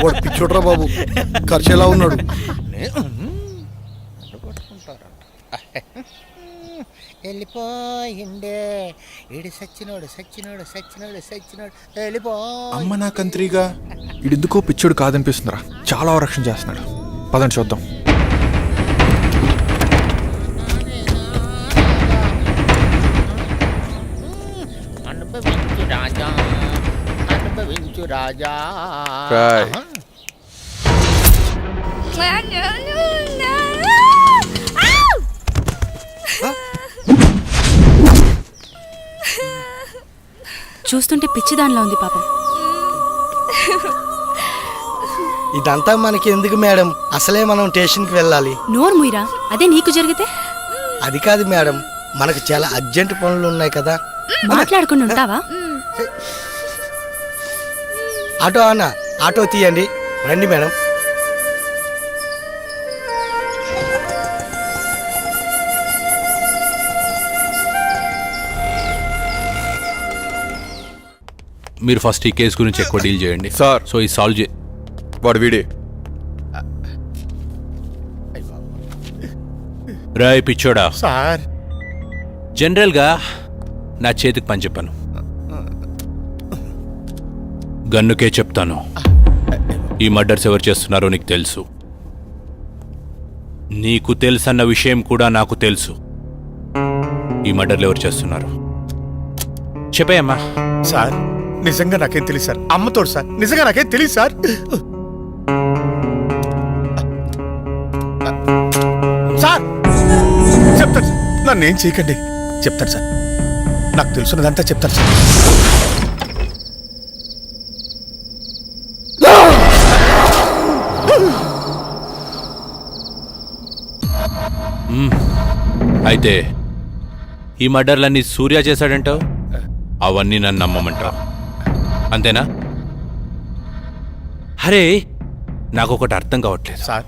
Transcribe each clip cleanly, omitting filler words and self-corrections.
వాడు పిచ్చోడ్రా బాబు, ఖర్చు ఎలా ఉన్నాడు. వెళ్ళిపోయిండే ఇడి సచ్చినోడు సచ్చినోడు సచ్చినోడు సచ్చినోడు వెళ్ళిపో. అమ్మ నా కంత్రిగా ఇడెందుకో పిచ్చోడు కాదనిపిస్తుందిరా, చాలా రక్షణ చేస్తున్నాడు. పదండి చూద్దాం. అనుభవించు రాజా, అనుభవించు రాజా. చూస్తుంటే పిచ్చిదానిలా ఉంది పాపం. ఇదంతా మనకి ఎందుకు మేడం, అసలే మనం స్టేషన్కి వెళ్ళాలి. నోరు ముయిరా, అదే నీకు జరిగితే. అది కాదు మేడం, మనకు చాలా అర్జెంట్ పనులు ఉన్నాయి కదా. మాట్లాడుకుని ఉంటావా? ఆటో అన్న, ఆటో తీయండి. రండి మేడం. మీరు ఫస్ట్ ఈ కేసు గురించి ఎక్కువ డీల్ చేయండి సార్. సో ఈ సాల్వ్ చే. వాడు వీడే. రాయ్ పిచ్చోడా, సార్ జనరల్గా నా చేతికి పని చెప్పాను, గన్నుకే చెప్తాను. ఈ మర్డర్స్ ఎవరు చేస్తున్నారో నీకు తెలుసు, నీకు తెలుసన్న విషయం కూడా నాకు తెలుసు. ఈ మర్డర్లు ఎవరు చేస్తున్నారు చెప్పేయమ్మా. సార్ నిజంగా నాకేం తెలియదు సార్, అమ్మతోడు సార్, నిజంగా నాకేం తెలియదు సార్. సార్ చెప్తాను సార్, నన్ను ఏం చేయకండి, చెప్తాను సార్, నాకు తెలుసున్నదంతా చెప్తాను సార్. అయితే ఈ మర్డర్లన్నీ సూర్య చేశాడంటావు, అవన్నీ నన్ను నమ్మమంటావు అంతేనా? అరే నాకొకటి అర్థం కావట్లేదు సార్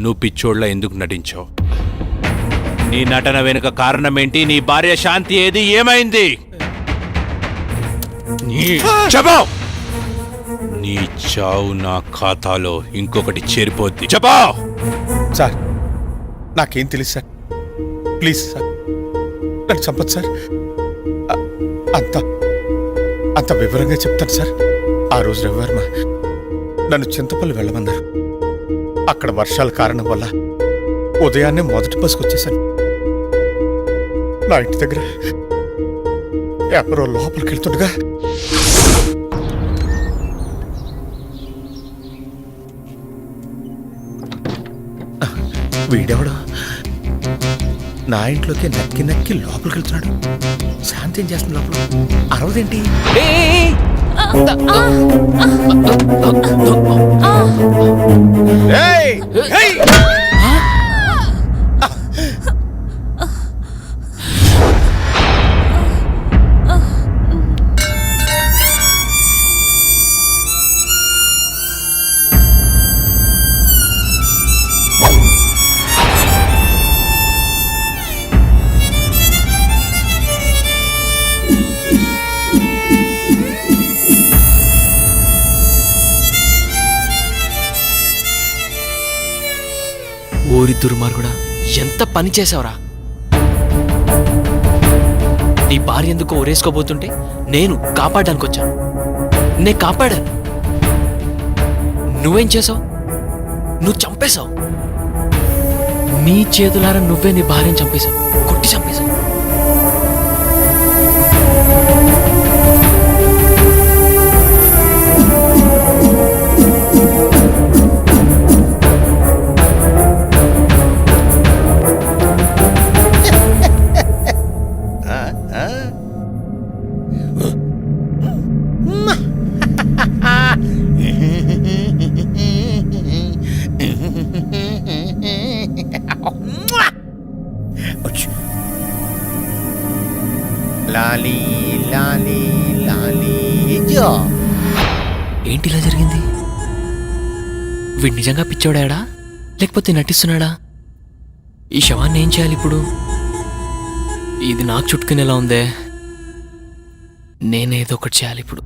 నువ్వు పిచ్చోళ్ళ ఎందుకు నటించావు? నీ నటన వెనుక కారణం ఏంటి? నీ భార్య శాంతి ఏది, ఏమైంది? చెప్పు. నీ చావు నా ఖాతాలో ఇంకొకటి చేరిపోద్ది. చెప్పు. సార్ నాకేం తెలియదు సార్, ప్లీజ్ సార్ నన్ను చంపదు సార్. అంత అంత వివరంగా చెప్తాను సార్. ఆ రోజు రవివర్మ నన్ను చింతపల్లి వెళ్ళమన్నారు. అక్కడ వర్షాల కారణం వల్ల ఉదయాన్నే మొదటి బస్సుకు వచ్చేసాను. నా ఇంటి దగ్గర ఎవరో లోపలికి వెళ్తుండగా వీడెవడో నా ఇంట్లోకి నక్కి నక్కి లోపలికి వెళ్తున్నాడు. శాంతి ఏం చేస్తుంది లోపల? అరవదేంటి? ఓరి దుర్మార్గుడా, ఎంత పని చేసావురా! నీ భార్య ఎందుకో ఊరేసుకోబోతుంటే నేను కాపాడడానికి వచ్చాను. నేను కాపాడాను. నువ్వేం చేసావు? నువ్వు చంపేశావు. నీ చేతులారా నువ్వే నీ భార్యను చంపేశావు, కొట్టి చంపేశావు. లాలీ లాలీ లాలీ జో. ఏంటి ఇలా జరిగింది? వీడు నిజంగా పిచ్చోడాడా లేకపోతే నటిస్తున్నాడా? ఈ శవాన్ని ఏం చేయాలి ఇప్పుడు? ఇది నాకు చుట్టుకునేలా ఉందే. నేనేదో ఒకటి చేయాలి ఇప్పుడు.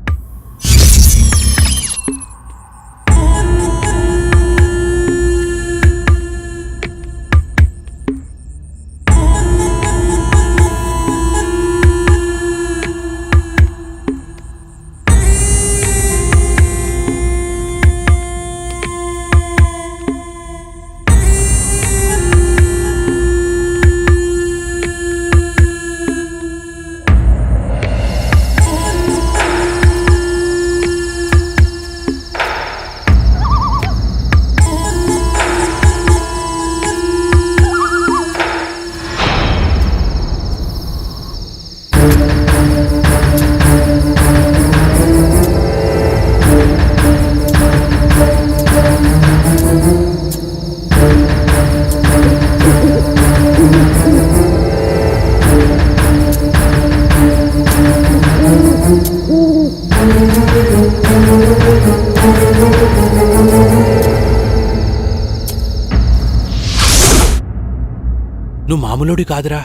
నువ్వు మామూలుడి కాదురా.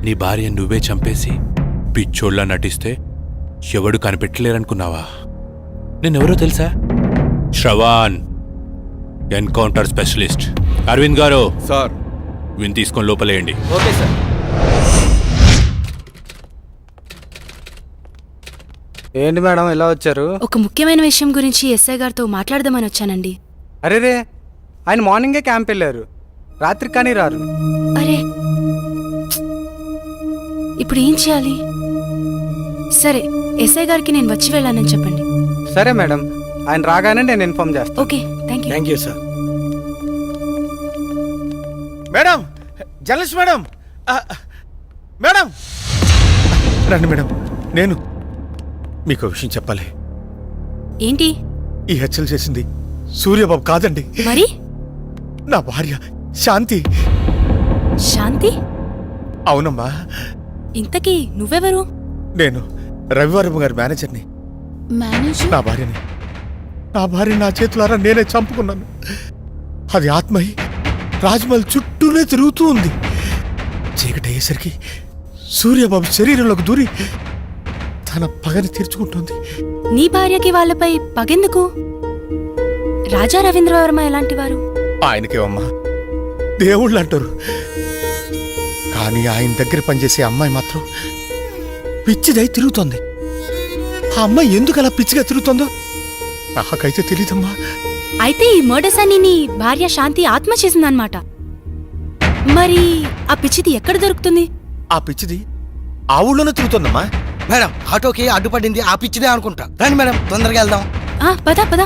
నీ భార్య నువ్వే చంపేసి పిచ్చోళ్ళ నటిస్తే ఎవడు కనిపెట్టలేరనుకున్నావా? నేనెవరో తెలుసా? Shravan, encounter specialist. అరవింద్ గారు, సార్. విని తీసుకొని లోపలేయండి. Okay sir. ఏంటి మేడం ఎలా వచ్చారు? ఒక ముఖ్యమైన విషయం గురించి ఎస్ఐ గారితో మాట్లాడదామని వచ్చానండి. అరేరే, ఆయన మార్నింగే క్యాంప్ వెళ్ళారు, రాత్రి కానీ రారు. అరే, ఇప్పుడు ఏం చేయాలి? సరే, ఎస్ఐ గారికి నేను వచ్చి వెళ్ళానని చెప్పండి. సరే మేడం, ఆయన రాగానే నేను ఇన్ఫార్మ్ చేస్తాను. Okay, thank you. Thank you sir. Madam, journalist madam, madam రండి మేడం. నేను మీకు విషయం చెప్పాలి. ఏంటి? ఈ హత్యలు చేసింది సూర్యబాబు కాదండి, మరి నా భార్య శాంతి. శాంతి? అవునమ్మా, ఇంతకీ నువ్వెవరు? నేను రవివారం గారి మేనేజర్ని. మేనేజర్? నా భార్య నా చేతులారా నేనే చంపుకున్నాను. అది ఆత్మయి రాజ్మహల్ చుట్టూనే తిరుగుతూ ఉంది. చీకటి అయ్యేసరికి సూర్యబాబు శరీరంలోకి దూరి తన పగని తీర్చుకుంటుంది. నీ భార్యకి వాళ్ళపై పగెందుకు? రాజా రవీంద్రవర్మ ఎలాంటి వారు? ఆయనకేమమ్మా దేవుళ్ళు అంటారు, కానీ ఆయన దగ్గర పనిచేసే అమ్మాయి మాత్రం పిచ్చిదై తిరుగుతోంది. ఆ అమ్మాయి ఎందుకు అలా పిచ్చిగా తిరుగుతుందో నాకైతే తెలీదమ్మా. అయితే ఈ మర్డర్స్ అని నీ భార్య శాంతి ఆత్మ చేసిందన్నమాట. మరి ఆ పిచ్చిది ఎక్కడ దొరుకుతుంది? ఆ పిచ్చిది ఆ ఊళ్ళోనే తిరుగుతోందమ్మా. మేడం, ఆటోకి అడ్డుపడింది ఆ పిచ్చిదే అనుకుంటా. రండి మేడం, తొందరగా వెళ్దాం. పద పద.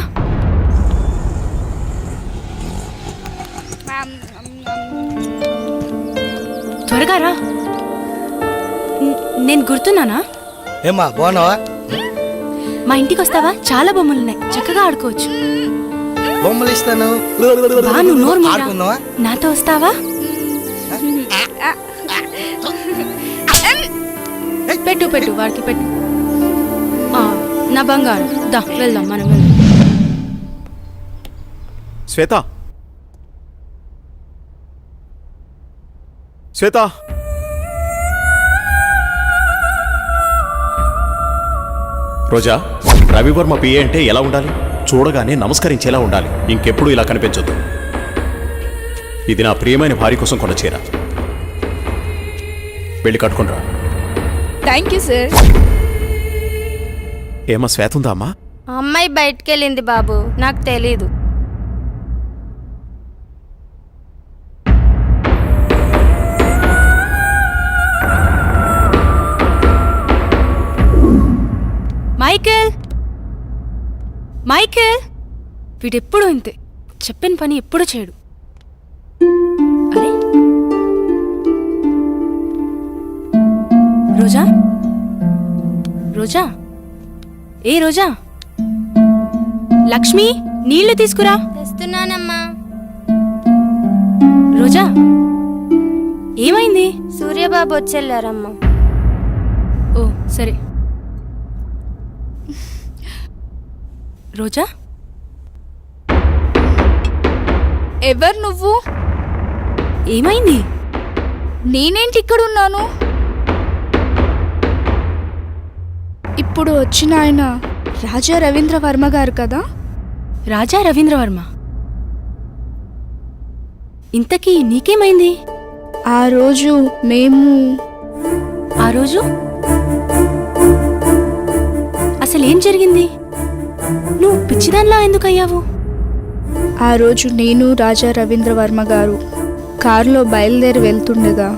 త్వరగా రా. నేను గుర్తున్నానా? ఏమ్మా, బాగున్నావా? మా ఇంటికి వస్తావా? చాలా బొమ్మలున్నాయి, చక్కగా ఆడుకోవచ్చు. బొమ్మలు ఇస్తాను, బా, నువ్వు నోరు మూయరా. ఆడుకుందామా? నాతో వస్తావా? పెట్టు పెట్టు, వాడికి పెట్టు. నా బంగారు, దా వెళ్దాం, మనం వెళ్దాం. శ్వేత, శ్వేత, రోజా, రవివర్మ పిఏ అంటే ఎలా ఉండాలి? చూడగానే నమస్కరించేలా ఉండాలి. ఇంకెప్పుడు ఇలా కనిపించొద్దు. ఇది నా ప్రియమైన భార్య కోసం కొన్న చీర. వెళ్ళి కట్టుకుంటా. Thank you sir. ఏమా శ్వేత ఉందా అమ్మా? అమ్మాయి బయటకెళ్ళింది బాబు, నాకు తెలీదు. మైకేల్, మైకేల్, వీడెప్పుడు ఇంతే, చెప్పిన పని ఎప్పుడు చేయడు. అరే రోజా, రోజా, ఏ రోజా, లక్ష్మి నీళ్లు తీసుకురా. తెస్తున్నానమ్మా. రోజా, ఏమైంది? సూర్యబాబు వచ్చెళ్ళారమ్మా. ఓ సరే. రోజా, ఎవరు నువ్వు? ఏమైంది? నేనేంటి ఇక్కడున్నాను? ఇప్పుడు వచ్చిన ఆయన రాజా రవీంద్రవర్మ గారు కదా? రాజా రవీంద్రవర్మ. ఇంతకీ నీకేమైంది? ఆ రోజు ఆ రోజు అసలేం జరిగింది? నువ్వు పిచ్చిదాన్లా ఎందుకయ్యావు? ఆ రోజు నేను రాజా రవీంద్రవర్మ గారు కారులో బయలుదేరి వెళ్తుండగా